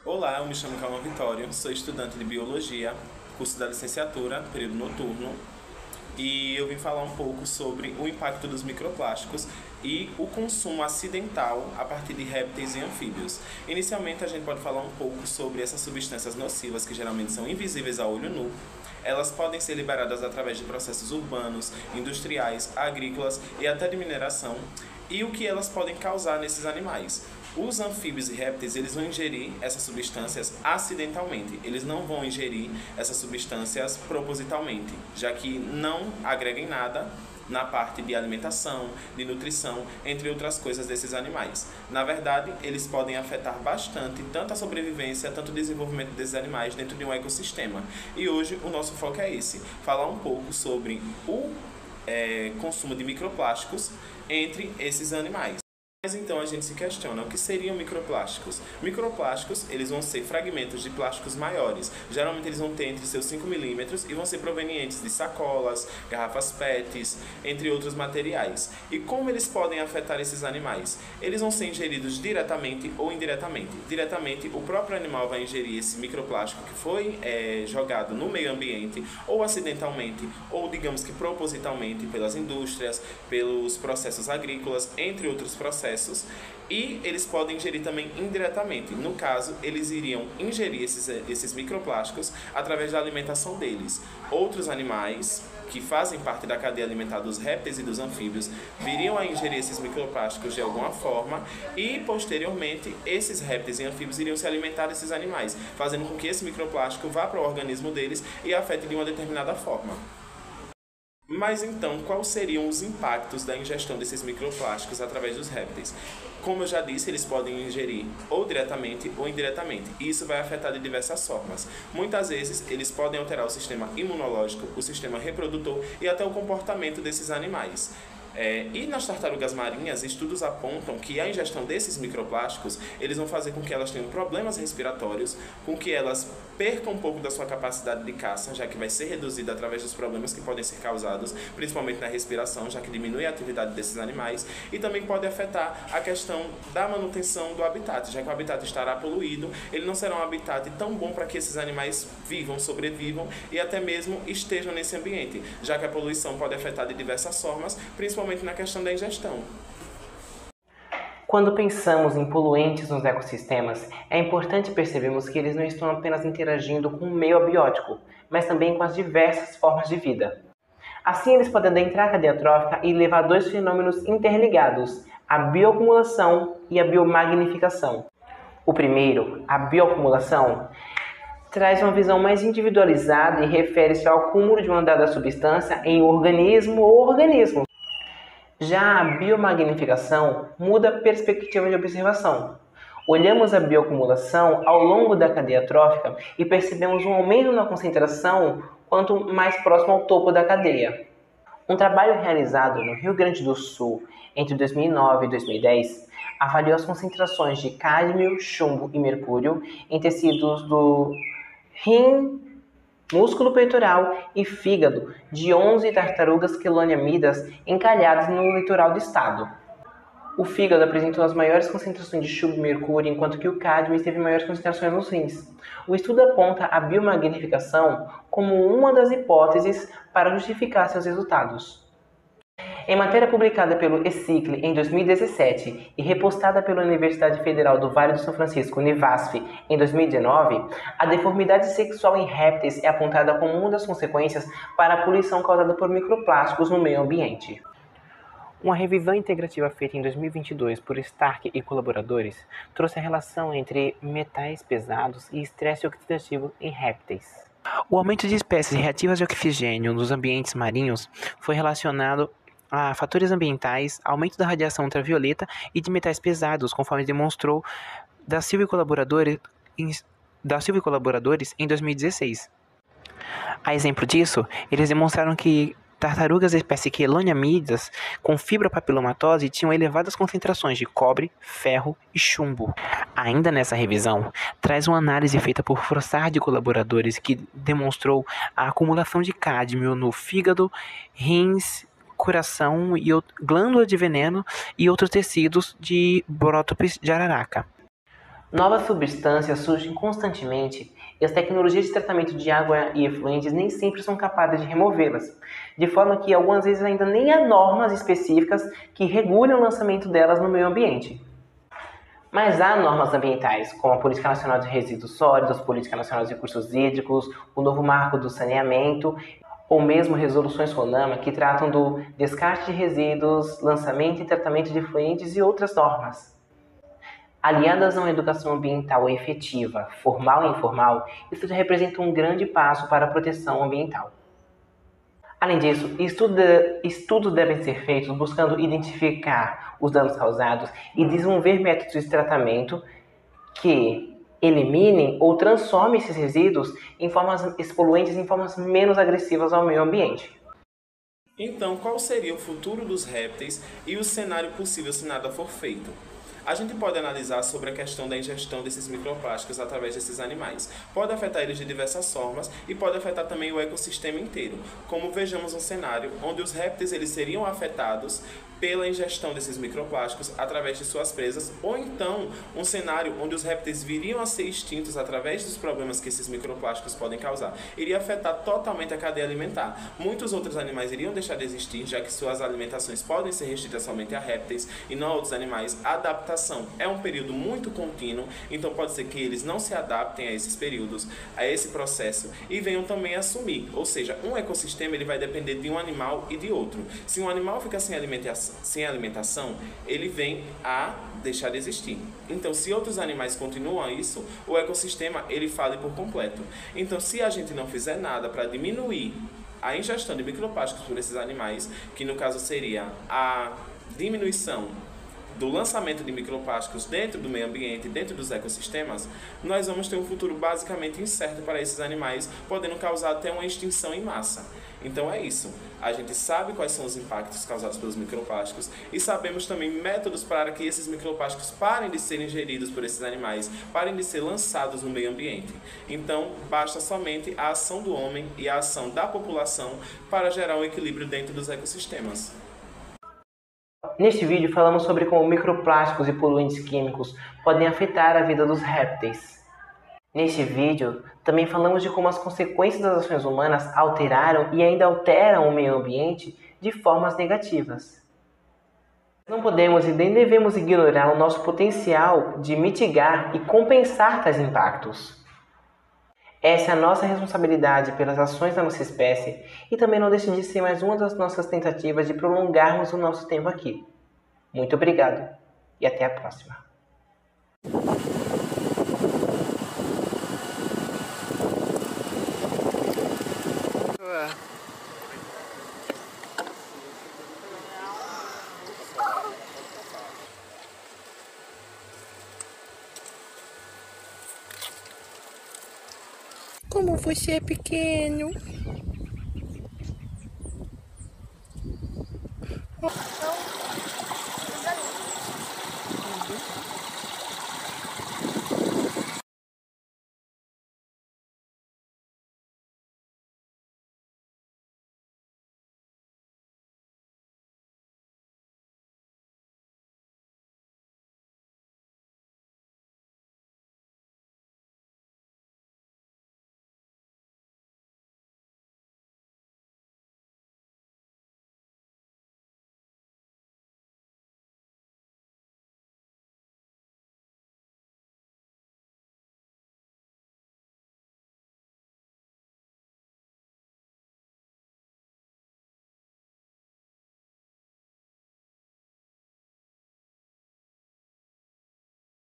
Olá, eu me chamo Calma Vitório, sou estudante de Biologia, curso da licenciatura, período noturno, e eu vim falar um pouco sobre o impacto dos microplásticos e o consumo acidental a partir de répteis e anfíbios. Inicialmente, a gente pode falar um pouco sobre essas substâncias nocivas que geralmente são invisíveis a olho nu. Elas podem ser liberadas através de processos urbanos, industriais, agrícolas e até de mineração, e o que elas podem causar nesses animais. Os anfíbios e répteis, eles vão ingerir essas substâncias acidentalmente. Eles não vão ingerir essas substâncias propositalmente, já que não agregam em nada na parte de alimentação, de nutrição, entre outras coisas desses animais. Na verdade, eles podem afetar bastante tanto a sobrevivência, tanto o desenvolvimento desses animais dentro de um ecossistema. E hoje o nosso foco é esse, falar um pouco sobre o consumo de microplásticos entre esses animais. Mas então a gente se questiona, o que seriam microplásticos? Microplásticos, eles vão ser fragmentos de plásticos maiores. Geralmente eles vão ter entre seus 5 milímetros e vão ser provenientes de sacolas, garrafas PETs, entre outros materiais. E como eles podem afetar esses animais? Eles vão ser ingeridos diretamente ou indiretamente. Diretamente, o próprio animal vai ingerir esse microplástico que foi jogado no meio ambiente, ou acidentalmente, ou digamos que propositalmente pelas indústrias, pelos processos agrícolas, entre outros processos. E eles podem ingerir também indiretamente. No caso, eles iriam ingerir esses microplásticos através da alimentação deles. Outros animais que fazem parte da cadeia alimentar dos répteis e dos anfíbios viriam a ingerir esses microplásticos de alguma forma e, posteriormente, esses répteis e anfíbios iriam se alimentar desses animais, fazendo com que esse microplástico vá para o organismo deles e afete de uma determinada forma. Mas então, quais seriam os impactos da ingestão desses microplásticos através dos répteis? Como eu já disse, eles podem ingerir ou diretamente ou indiretamente, e isso vai afetar de diversas formas. Muitas vezes, eles podem alterar o sistema imunológico, o sistema reprodutor e até o comportamento desses animais. E nas tartarugas marinhas, estudos apontam que a ingestão desses microplásticos, eles vão fazer com que elas tenham problemas respiratórios, com que elas percam um pouco da sua capacidade de caça, já que vai ser reduzida através dos problemas que podem ser causados, principalmente na respiração, já que diminui a atividade desses animais, e também pode afetar a questão da manutenção do habitat, já que o habitat estará poluído, ele não será um habitat tão bom para que esses animais vivam, sobrevivam e até mesmo estejam nesse ambiente, já que a poluição pode afetar de diversas formas, principalmente na questão da ingestão. Quando pensamos em poluentes nos ecossistemas, é importante percebermos que eles não estão apenas interagindo com o meio abiótico, mas também com as diversas formas de vida. Assim, eles podem adentrar a cadeia trófica e levar a dois fenômenos interligados, a bioacumulação e a biomagnificação. O primeiro, a bioacumulação, traz uma visão mais individualizada e refere-se ao acúmulo de uma dada substância em um organismo ou organismos. Já a biomagnificação muda a perspectiva de observação. Olhamos a bioacumulação ao longo da cadeia trófica e percebemos um aumento na concentração quanto mais próximo ao topo da cadeia. Um trabalho realizado no Rio Grande do Sul entre 2009 e 2010 avaliou as concentrações de cádmio, chumbo e mercúrio em tecidos do rim, músculo peitoral e fígado de 11 tartarugas quelôniamidas encalhadas no litoral do estado. O fígado apresentou as maiores concentrações de chumbo e mercúrio, enquanto que o cádmio teve maiores concentrações nos rins. O estudo aponta a biomagnificação como uma das hipóteses para justificar seus resultados. Em matéria publicada pelo eCicle em 2017 e repostada pela Universidade Federal do Vale do São Francisco, Univasf, em 2019, a deformidade sexual em répteis é apontada como uma das consequências para a poluição causada por microplásticos no meio ambiente. Uma revisão integrativa feita em 2022 por Stark e colaboradores trouxe a relação entre metais pesados e estresse oxidativo em répteis. O aumento de espécies reativas de oxigênio nos ambientes marinhos foi relacionado a fatores ambientais, aumento da radiação ultravioleta e de metais pesados, conforme demonstrou da Silva e colaboradores em 2016. A exemplo disso, eles demonstraram que tartarugas da espécie queloniamidas com fibropapilomatose tinham elevadas concentrações de cobre, ferro e chumbo. Ainda nessa revisão, traz uma análise feita por Frossard e colaboradores que demonstrou a acumulação de cádmio no fígado, rins, coração e glândula de veneno e outros tecidos de Brótopis jararaca. Novas substâncias surgem constantemente e as tecnologias de tratamento de água e efluentes nem sempre são capazes de removê-las, de forma que algumas vezes ainda nem há normas específicas que regulem o lançamento delas no meio ambiente. Mas há normas ambientais, como a Política Nacional de Resíduos Sólidos, Política Nacional de Recursos Hídricos, o novo Marco do Saneamento, ou mesmo resoluções RONAMA que tratam do descarte de resíduos, lançamento e tratamento de efluentes e outras normas. Aliadas a uma educação ambiental efetiva, formal e informal, isso já representa um grande passo para a proteção ambiental. Além disso, estudos devem ser feitos buscando identificar os danos causados e desenvolver métodos de tratamento que eliminem ou transformem esses resíduos esses poluentes em formas menos agressivas ao meio ambiente. Então, qual seria o futuro dos répteis e o cenário possível se nada for feito? A gente pode analisar sobre a questão da ingestão desses microplásticos através desses animais. Pode afetar eles de diversas formas e pode afetar também o ecossistema inteiro. Como vejamos um cenário onde os répteis eles seriam afetados pela ingestão desses microplásticos através de suas presas, ou então um cenário onde os répteis viriam a ser extintos através dos problemas que esses microplásticos podem causar. Iria afetar totalmente a cadeia alimentar. Muitos outros animais iriam deixar de existir, já que suas alimentações podem ser restritas somente a répteis e não a outros animais. A adaptação é um período muito contínuo, então pode ser que eles não se adaptem a esses períodos, a esse processo, e venham também assumir. Ou seja, um ecossistema ele vai depender de um animal e de outro. Se um animal fica sem alimentação, ele vem a deixar de existir. Então, se outros animais continuam isso, o ecossistema ele fale por completo. Então, se a gente não fizer nada para diminuir a ingestão de microplásticos por esses animais, que no caso seria a diminuição do lançamento de microplásticos dentro do meio ambiente, dentro dos ecossistemas, nós vamos ter um futuro basicamente incerto para esses animais, podendo causar até uma extinção em massa. Então é isso. A gente sabe quais são os impactos causados pelos microplásticos e sabemos também métodos para que esses microplásticos parem de ser ingeridos por esses animais, parem de ser lançados no meio ambiente. Então, basta somente a ação do homem e a ação da população para gerar um equilíbrio dentro dos ecossistemas. Neste vídeo falamos sobre como microplásticos e poluentes químicos podem afetar a vida dos répteis. Neste vídeo também falamos de como as consequências das ações humanas alteraram e ainda alteram o meio ambiente de formas negativas. Não podemos e nem devemos ignorar o nosso potencial de mitigar e compensar tais impactos. Essa é a nossa responsabilidade pelas ações da nossa espécie e também não deixa de ser mais uma das nossas tentativas de prolongarmos o nosso tempo aqui. Muito obrigado e até a próxima. Como você é pequeno.